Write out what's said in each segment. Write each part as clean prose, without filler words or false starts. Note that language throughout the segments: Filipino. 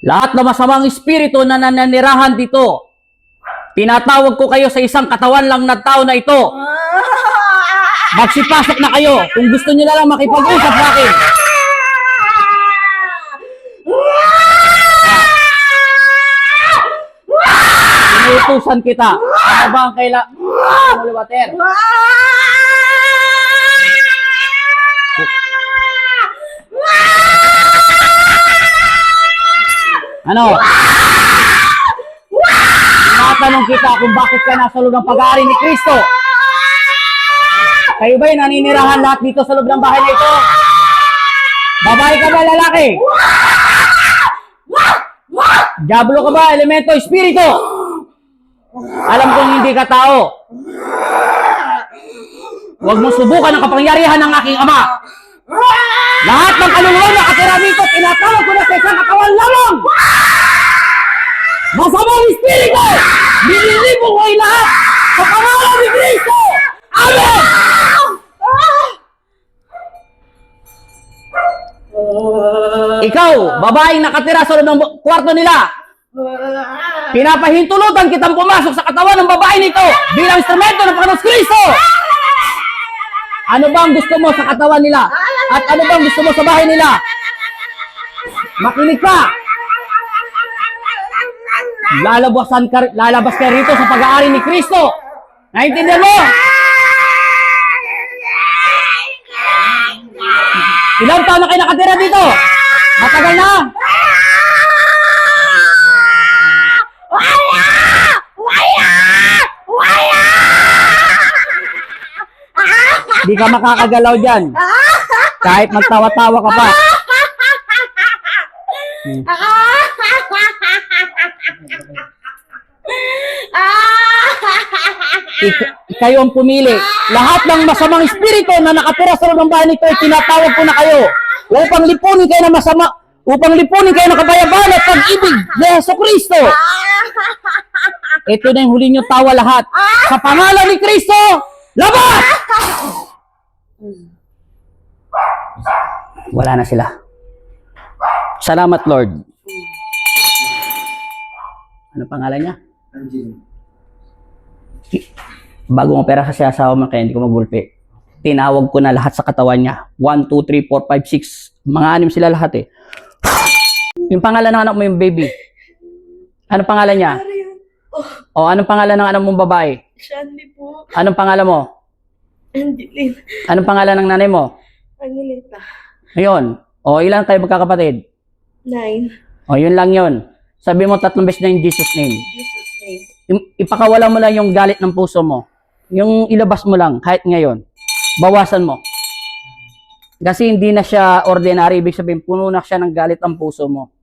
Lahat ng masamang espiritu na nananirahan dito, tinatawag ko kayo sa isang katawan lang na tao na ito. Magsipasok na kayo kung gusto niyo na lang makipag-usap sa akin. Inuutusan kita. Ano ba ang Holy water? Ano? Tinatanong kita kung bakit ka nasa loob ng pag-aari ni Kristo. Kayo ba'y naninirahan lahat dito sa loob ng bahay na ito? Babae ka ba, lalaki? Diablo ka ba, elemento, espiritu? Alam kong hindi ka tao. Huwag mo subukan ang kapangyarihan ng aking ama. Lahat ng kaluluwa na katira dito, tinatawag ko na sa isang katawan lamang. Masamang espiritu, nililibong ko ay lahat sa pangalan ni Kristo. Amen! Ikaw, babaeng nakatira sa loob ng kwarto nila, pinapahintulutan kitang pumasok sa katawan ng babae nito bilang instrumento ng Panginoon Kristo. Ano bang gusto mo sa katawan nila? At ano bang gusto mo sa bahay nila? Makinig ka! Lalabas ka rito sa pag-aari ni Kristo. Naintindihan mo? Ilang taon na kayo nakatira dito? Matagal na? Di ka makakagalaw dyan. Kahit magtawa-tawa ka pa. Kayo ang pumili. Lahat ng masamang espiritu na nakatira sa loob ng bahay nito ay tinatawag ko na kayo upang lipunin kayo ng masama, upang lipunin kayo ng kabayaban at pag-ibig ni Jesucristo. Ito na yung huli nyo tawa lahat. Sa pangalan ni Kristo, labas! Wala na sila. Salamat, Lord. Ano pangalan niya? Angel. Bago mo pera kasi asawa mo, kaya hindi ko magulpi. Tinawag ko na lahat sa katawan niya. 1, 2, 3, 4, 5, 6. Mga 6 sila lahat eh. Yung pangalan ng anak mo yung baby. Ano pangalan niya? O anong pangalan ng anak mong babae? Shandy po. Anong pangalan mo? Angeline. Anong pangalan ng nanay mo? Angelita. Ayun. O ilan kayo magkakapatid? 9. O yun lang yun. Sabi mo 3 beses na in Jesus name. Jesus name. Ipakawala mo lang yung galit ng puso mo. Yung ilabas mo lang kahit ngayon. Bawasan mo. Kasi hindi na siya ordinary. Ibig sabihin, puno na siya ng galit ang puso mo.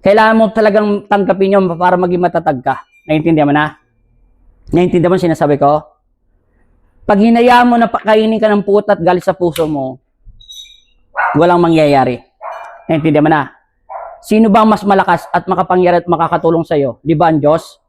Kailangan mo talagang tanggapin yun para maging matatag ka. Naiintindihan mo na? Naiintindihan mo sinasabi ko? Pag hinayaan mo na pakainin ka ng puot at galit sa puso mo, walang mangyayari. Naiintindihan mo na? Sino ba ang mas malakas at makapangyari at makakatulong sa'yo? Di ba ang Diyos?